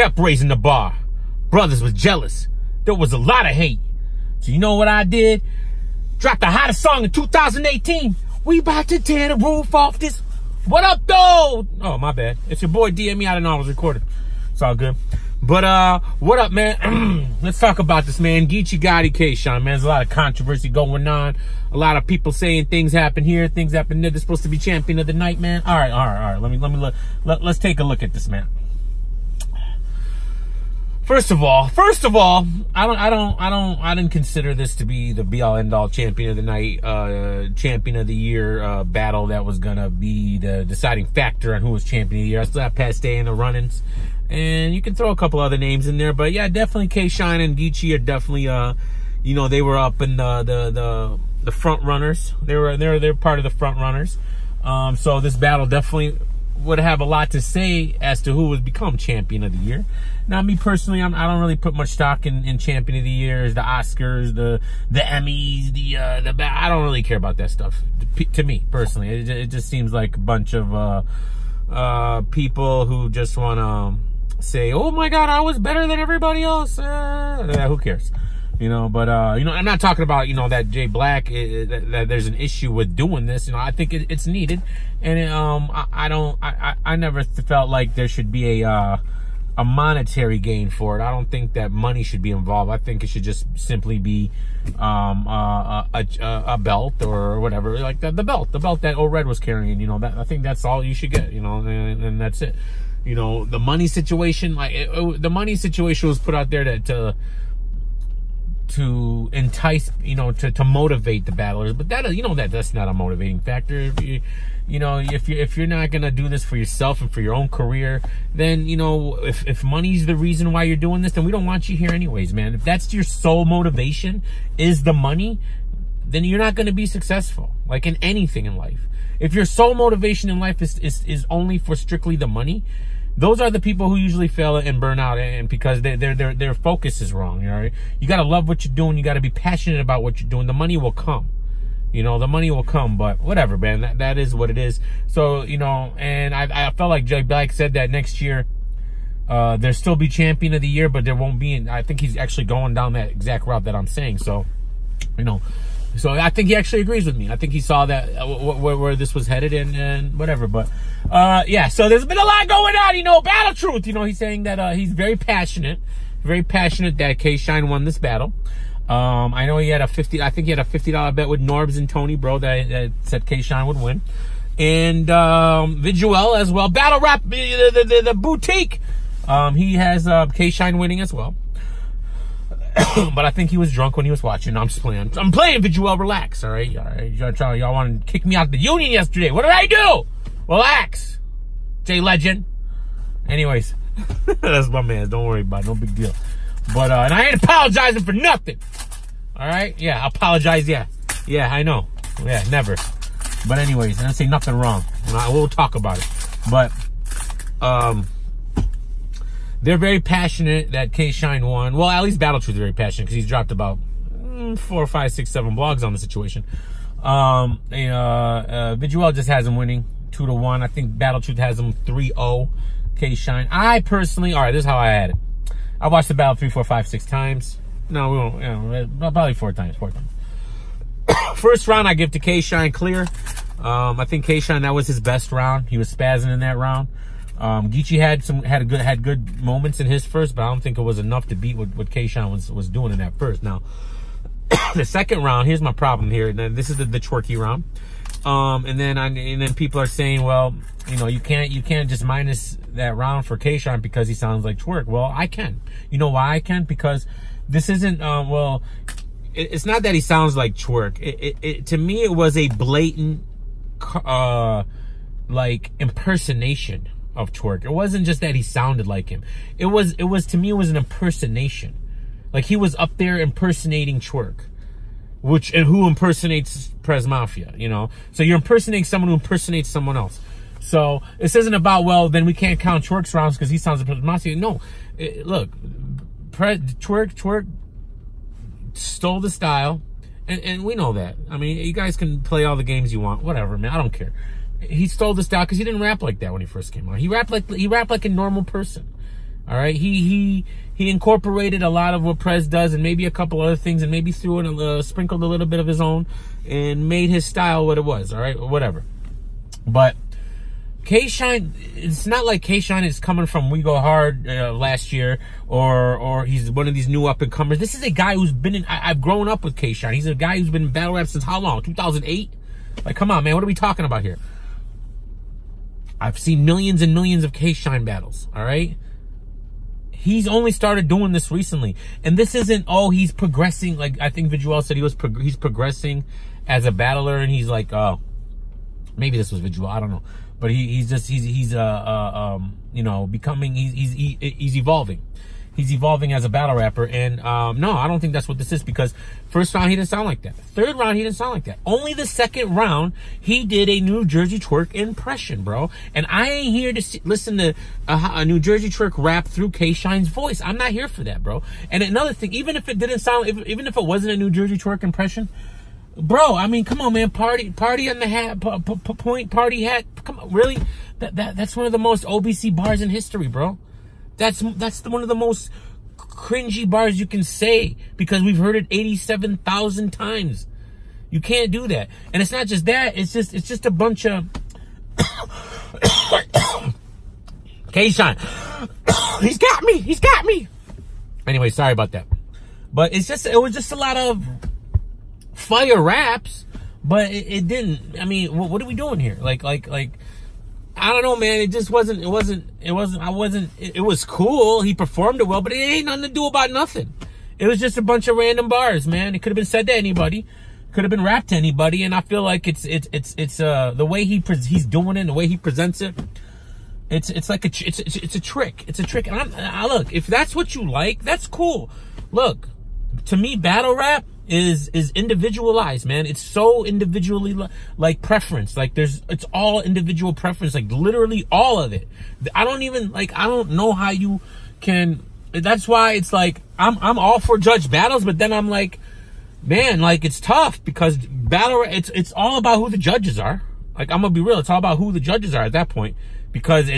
kept raising the bar. Brothers was jealous. There was a lot of hate. So you know what I did? Dropped the hottest song in 2018. We about to tear the roof off this. What up, though? Oh, my bad. It's your boy DM me. I didn't know I was recording. It's all good. But, what up, man? Let's talk about this, man. Geechi Gotti, kshine, man. There's a lot of controversy going on. A lot of people saying things happen here, things happen there. They're supposed to be champion of the night, man. All right. Let's take a look at this, man. First of all, I didn't consider this to be the be all end all champion of the night, champion of the year, battle that was gonna be the deciding factor on who was champion of the year. I still have Past Day in the run-ins, and you can throw a couple other names in there, but yeah, definitely kshine and Geechi are definitely, you know, they were up in the front runners. They're part of the front runners. So this battle definitely would have a lot to say as to who would become champion of the year. Now, me personally, I don't really put much stock in champion of the years, the Oscars, the Emmys, I don't really care about that stuff. To me personally, it just seems like a bunch of people who just want to say, "Oh my God, I was better than everybody else." Who cares? You know, but, you know, I'm not talking about, you know, that Jay Black, that there's an issue with doing this. You know, I think it's needed. And, I never felt like there should be a monetary gain for it. I don't think that money should be involved. I think it should just simply be, a belt or whatever, like the belt that Old Red was carrying, you know, I think that's all you should get, you know, and that's it. You know, the money situation, like the money situation was put out there to entice, you know, to motivate the battlers, but that, you know, that's not a motivating factor. If you're not gonna do this for yourself and for your own career, then, you know, if money's the reason why you're doing this, then we don't want you here anyways, man. If that's your sole motivation is the money, then you're not gonna be successful, like in anything in life. If your sole motivation in life is only for strictly the money, those are the people who usually fail and burn out, and because their focus is wrong. You know, you got to love what you're doing. You got to be passionate about what you're doing. The money will come. You know, the money will come, but whatever, man. That is what it is. So, you know, and I felt like Jay Black said that next year, there'll still be champion of the year, but there won't be. I think he's actually going down that exact route that I'm saying. So, you know. So I think he actually agrees with me. I think he saw that where this was headed and whatever. But yeah, so there's been a lot going on, you know. Battle Truth, you know, he's saying that he's very passionate that kshine won this battle. I know he had a $50 bet with Norbs and Tony, bro, that said kshine would win. And Visuel as well. Battle Rap, the boutique. He has kshine winning as well. But I think he was drunk when he was watching. No, I'm just playing. I'm playing, Visuel. Relax, all right? Y'all want to kick me out of the union yesterday. What did I do? Relax, Jay Legend. Anyways, that's my man. Don't worry about it. No big deal. But, and I ain't apologizing for nothing. All right? Yeah, I apologize. Yeah, I know. Yeah, never. But anyways, I didn't say nothing wrong. And I will talk about it. But, they're very passionate that kshine won. Well, at least Battle Truth is very passionate because he's dropped about 4, 5, 6, 7 blogs on the situation. Visuel just has him winning 2-1. I think Battle Truth has him 3-0. kshine. I personally, all right, this is how I had it. I watched the battle 3, 4, 5, 6 times. No, we won't. You know, probably 4 times. 4 times. First round, I give to kshine clear. I think kshine, that was his best round. He was spazzing in that round. Geechi had good moments in his first, but I don't think it was enough to beat what kshine was doing in that first. Now, the second round, here's my problem here. This is the twerky round. And then people are saying, well, you know, you can't just minus that round for kshine because he sounds like twerk. Well, I can. You know why I can? Because this isn't well, it's not that he sounds like twerk. To me, it was a blatant like impersonation of twerk. It wasn't just that he sounded like him. It was to me, it was an impersonation. Like he was up there impersonating twerk, and who impersonates Prez Mafia, you know? So you're impersonating someone who impersonates someone else. So this isn't about, well, then we can't count twerk's rounds because he sounds like Prez Mafia. No, look, twerk stole the style, and we know that. I mean, you guys can play all the games you want, whatever, man. I don't care. He stole the style because he didn't rap like that when he first came out. He rapped like a normal person. All right, he incorporated a lot of what Prez does, and maybe a couple other things, and maybe threw in sprinkled a little bit of his own, and made his style what it was. All right, whatever. But Kshine, it's not like Kshine is coming from We Go Hard last year, or he's one of these new up and comers. This is a guy who's been in. I've grown up with Kshine. He's a guy who's been in battle rap since how long? 2008. Like, come on, man. What are we talking about here? I've seen millions and millions of Kshine battles. All right. He's only started doing this recently, and this isn't. Oh, he's progressing. Like I think Visual said, he's progressing as a battler, and he's like, oh, maybe this was Visual. I don't know, but he's you know, becoming. He's evolving. He's evolving as a battle rapper, and no, I don't think that's what this is, because first round he didn't sound like that. Third round he didn't sound like that. Only the second round he did a New Jersey Twerk impression, bro. And I ain't here to listen to a New Jersey Twerk rap through Kshine's voice. I'm not here for that, bro. And another thing, even if it didn't sound, even if it wasn't a New Jersey Twerk impression, bro, I mean, come on, man, party on the hat, point party hat. Come on, really? That's one of the most OBC bars in history, bro. That's one of the most cringy bars you can say, because we've heard it 87,000 times. You can't do that. And it's not just that. It's just a bunch of Kshine. He's got me. Anyway, sorry about that. But it was just a lot of fire raps, but it didn't. I mean, what are we doing here? Like. I don't know, man. It just wasn't. It was cool. He performed it well, but it ain't nothing to do about nothing. It was just a bunch of random bars, man. It could have been said to anybody, could have been rapped to anybody, and I feel like it's the way he's doing it, the way he presents it. It's like a trick. It's a trick. And I look, if that's what you like, that's cool. Look, to me, battle rap is individualized, man. It's so individually like preference. Like it's all individual preference, like literally all of it. I don't know how you can. That's why it's like I'm all for judge battles, but then I'm like, man, like it's tough, because battle it's all about who the judges are. Like, I'm gonna be real, it's all about who the judges are at that point. Because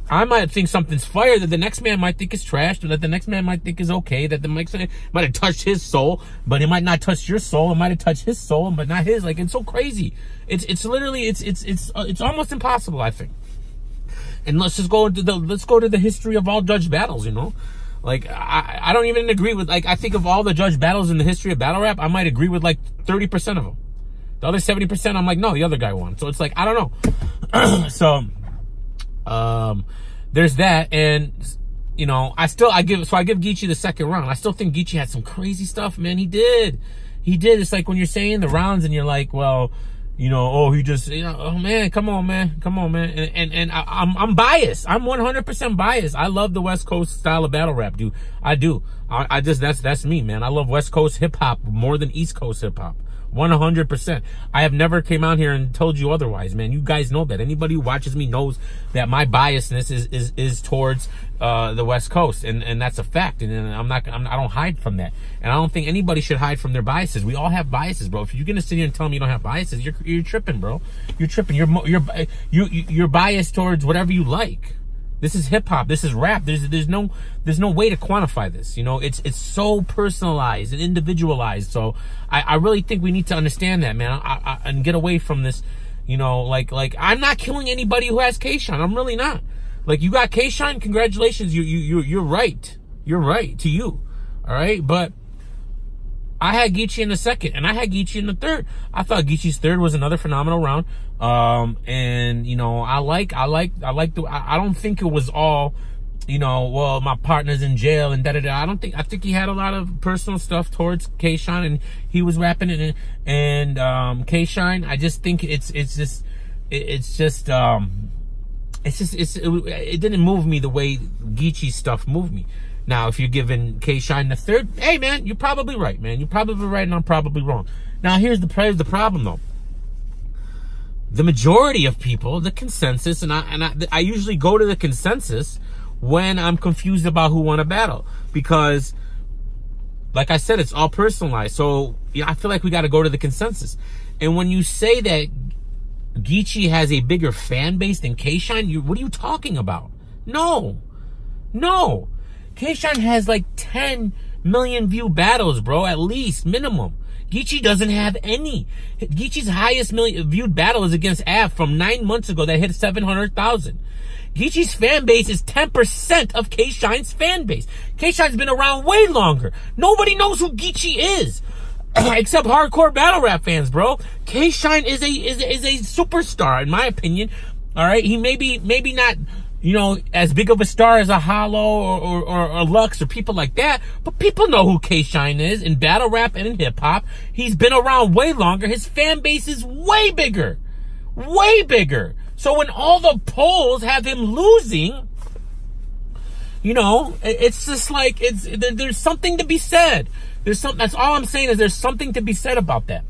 I might think something's fire that the next man might think is trash, or that the next man might think is okay, that the next man might have touched his soul, but it might not touch your soul. It might have touched his soul, but not his. Like, it's so crazy. It's literally, it's almost impossible, I think. And let's go to the history of all judge battles, you know? Like, I don't even agree with, like, I think of all the judge battles in the history of battle rap, I might agree with like 30% of them. The other 70%, I'm like, no, the other guy won. So it's like, I don't know. So, there's that. And, you know, I give Geechi the second round. I still think Geechi had some crazy stuff, man. He did. It's like when you're saying the rounds and you're like, well, you know, oh, he just, you know, oh man, come on, man. And I'm biased. I'm 100% biased. I love the West Coast style of battle rap, dude. I do. I just, that's me, man. I love West Coast hip hop more than East Coast hip hop. 100%. I have never came out here and told you otherwise, man. You guys know that. Anybody who watches me knows that my biasness is towards the West Coast, and that's a fact. And I don't hide from that. And I don't think anybody should hide from their biases. We all have biases, bro. If you're gonna sit here and tell me you don't have biases, you're tripping, bro. You're tripping. You're biased towards whatever you like. This is hip hop. This is rap. There's no way to quantify this. You know, it's so personalized and individualized. So I really think we need to understand that, man, and get away from this. You know, like I'm not killing anybody who has Kshine. I'm really not. Like, you got Kshine, congratulations. You're right. You're right to you. All right, but I had Geechi in the second, and I had Geechi in the third. I thought Geechi's third was another phenomenal round. And you know, I don't think it was all, you know, well, my partner's in jail and da-da-da. I think he had a lot of personal stuff towards Kshine, and he was rapping it, and Kshine, I just think it didn't move me the way Geechi's stuff moved me. Now, if you're giving Kshine the third, hey, man, you're probably right, man. You're probably right, and I'm probably wrong. Now, here's the problem, though. The majority of people, the consensus, and I usually go to the consensus when I'm confused about who won a battle. Because, like I said, it's all personalized. So, yeah, I feel like we got to go to the consensus. And when you say that Geechi has a bigger fan base than Kshine, what are you talking about? No. No. Kshine has like 10 million view battles, bro, at least, minimum. Geechi doesn't have any. Geechi's highest viewed battle is against Av from 9 months ago that hit 700,000. Geechi's fan base is 10% of Kshine's fan base. Kshine's been around way longer. Nobody knows who Geechi is. Except hardcore battle rap fans, bro. Kshine is a superstar, in my opinion. All right, he maybe not, you know, as big of a star as a Hollow or Lux or people like that, but people know who Kshine is in battle rap and in hip hop. He's been around way longer. His fan base is way bigger, way bigger. So when all the polls have him losing, you know, it's just like there's something to be said. That's all I'm saying, is there's something to be said about that.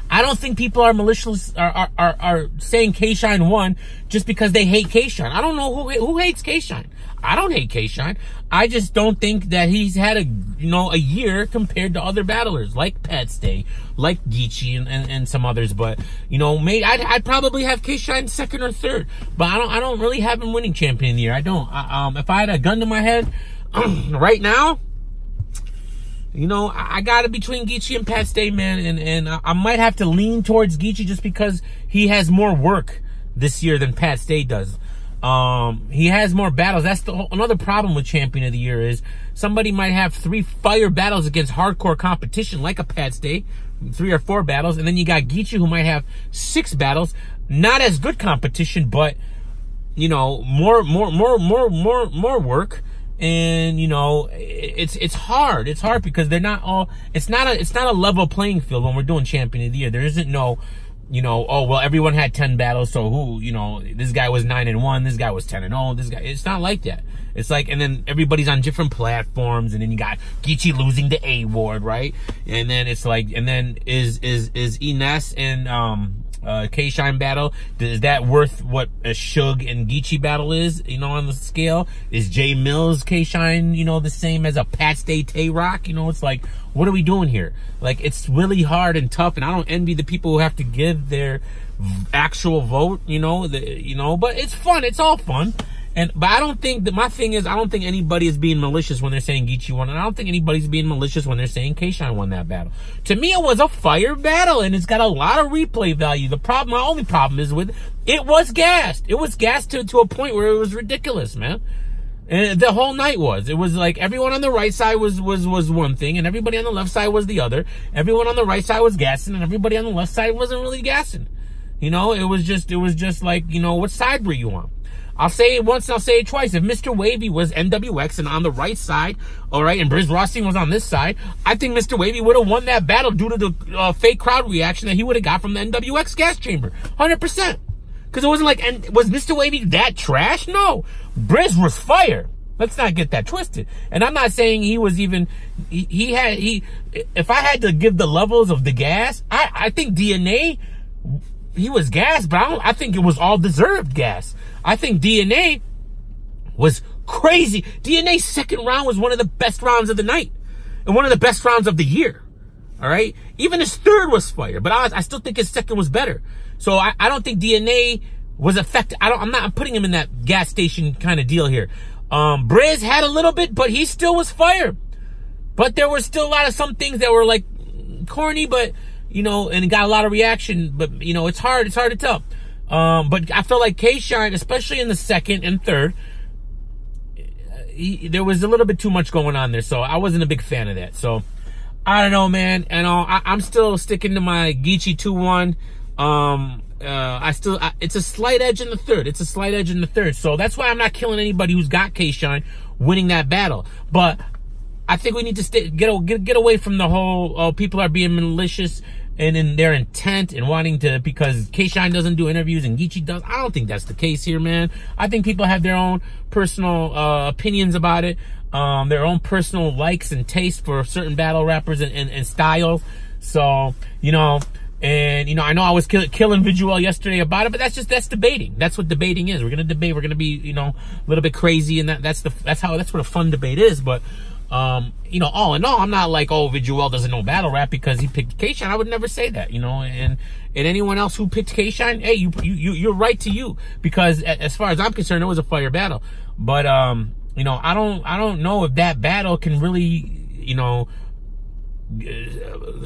I don't think people are malicious, are saying Kshine won just because they hate Kshine. I don't know who hates Kshine. I don't hate Kshine. I just don't think that he's had a year compared to other battlers like Pat Stay, like Geechi and some others. But, you know, maybe I'd probably have Kshine second or third. But I don't really have him winning champion of the year. I don't. If I had a gun to my head right now, you know, I got it between Geechi and Pat Stay, man, and I might have to lean towards Geechi just because he has more work this year than Pat Stay does. He has more battles. That's another problem with Champion of the Year, is somebody might have 3 fire battles against hardcore competition, like a Pat Stay, 3 or 4 battles, and then you got Geechi, who might have 6 battles, not as good competition, but, you know, more work. And, you know, it's hard. It's hard because they're not all, it's not a level playing field when we're doing Champion of the Year. There isn't no, you know, oh, well, everyone had 10 battles, so who, you know, this guy was 9-1, this guy was 10-0, this guy, it's not like that. It's like, and then everybody's on different platforms, and then you got Geechi losing the A-Ward, right? And then it's like, and then is Ines and, Kshine battle, is that worth what a Suge and Geechi battle is, you know, on the scale? Is Jay Mills Kshine, you know, the same as a Pat Stay Tay Rock? You know, it's like, what are we doing here? Like, it's really hard and tough, and I don't envy the people who have to give their actual vote, you know, but it's fun. It's all fun. But I don't think that, my thing is, I don't think anybody is being malicious when they're saying Geechi won, and I don't think anybody's being malicious when they're saying Kshine won that battle. To me, it was a fire battle, and it's got a lot of replay value. My only problem is with it was gassed. It was gassed to a point where it was ridiculous, man. And the whole night was. It was like everyone on the right side was one thing, and everybody on the left side was the other. Everyone on the right side was gassing, and everybody on the left side wasn't really gassing. You know, it was just like, you know, what side were you on? I'll say it once and I'll say it twice. If Mr. Wavy was NWX and on the right side, all right, and Briz Rothstein was on this side, I think Mr. Wavy would have won that battle due to the fake crowd reaction that he would have got from the NWX gas chamber. 100%. Because it wasn't like, and was Mr. Wavy that trash? No. Briz was fire. Let's not get that twisted. And I'm not saying he was even, if I had to give the levels of the gas, I think DNA, he was gas, but I think it was all deserved gas. I think DNA was crazy. DNA's second round was one of the best rounds of the night and one of the best rounds of the year. All right. Even his third was fire, but I still think his second was better. So I don't think DNA was affected. I'm putting him in that gas station kind of deal here. Briz had a little bit, but he still was fire. But there were still a lot of some things that were like corny, but, you know, and it got a lot of reaction, but, you know, it's hard to tell. But I felt like Kshine, especially in the second and third, there was a little bit too much going on there, so I wasn't a big fan of that. So I don't know, man. And I'm still sticking to my Geechi 2-1. It's a slight edge in the third. It's a slight edge in the third. So that's why I'm not killing anybody who's got Kshine winning that battle. But I think we need to get away from the whole people are being malicious and in their intent and wanting to, because Kshine doesn't do interviews and Geechi does. I don't think that's the case here, man. I think people have their own personal opinions about it, their own personal likes and tastes for certain battle rappers and styles. So, you know, and, you know, I know I was killing Visual yesterday about it, but that's debating. That's what debating is. We're going to debate. We're going to be, you know, a little bit crazy, and that's what a fun debate is. But, you know, all in all, I'm not like, oh, Visual doesn't know battle rap because he picked Kshine. I would never say that, you know, and anyone else who picked Kshine, hey, you're right to you, because as far as I'm concerned, it was a fire battle. But you know, I don't know if that battle can really, you know,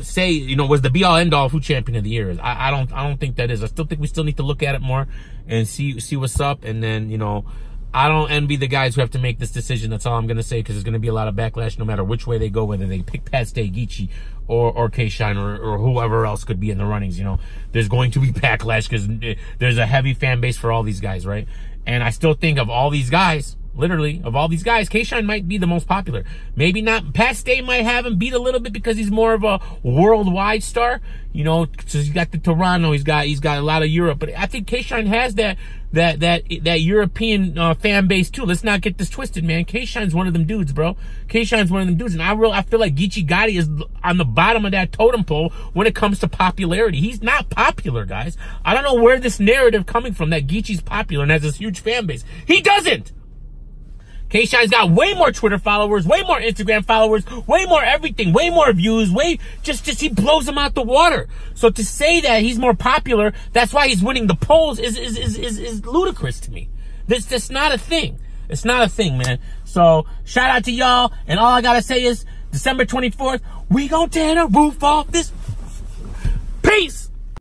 say, you know, was the be all end all of who champion of the year is. I don't think that is. I still think we still need to look at it more and see what's up. And then, you know, I don't envy the guys who have to make this decision. That's all I'm gonna say, because there's gonna be a lot of backlash no matter which way they go, whether they pick Pat Stay, Geechi, or kshine, or whoever else could be in the runnings. You know, there's going to be backlash because there's a heavy fan base for all these guys, right? And I still think of all these guys, literally, of all these guys, kshine might be the most popular. Maybe not. Pat Stay might have him beat a little bit because he's more of a worldwide star. You know, so he's got the Toronto, he's got a lot of Europe. But I think kshine has that European fan base too. Let's not get this twisted, man. Kshine's one of them dudes, bro. Kshine's one of them dudes, and I feel like Geechi Gotti is on the bottom of that totem pole when it comes to popularity. He's not popular, guys. I don't know where this narrative coming from that Geechi's popular and has this huge fan base. He doesn't. Kshine's got way more Twitter followers, way more Instagram followers, way more everything, way more views, just he blows them out the water. So to say that he's more popular, that's why he's winning the polls is ludicrous to me. That's not a thing. It's not a thing, man. So shout out to y'all, and all I gotta say is December 24th, we gonna tear the roof off this. Peace!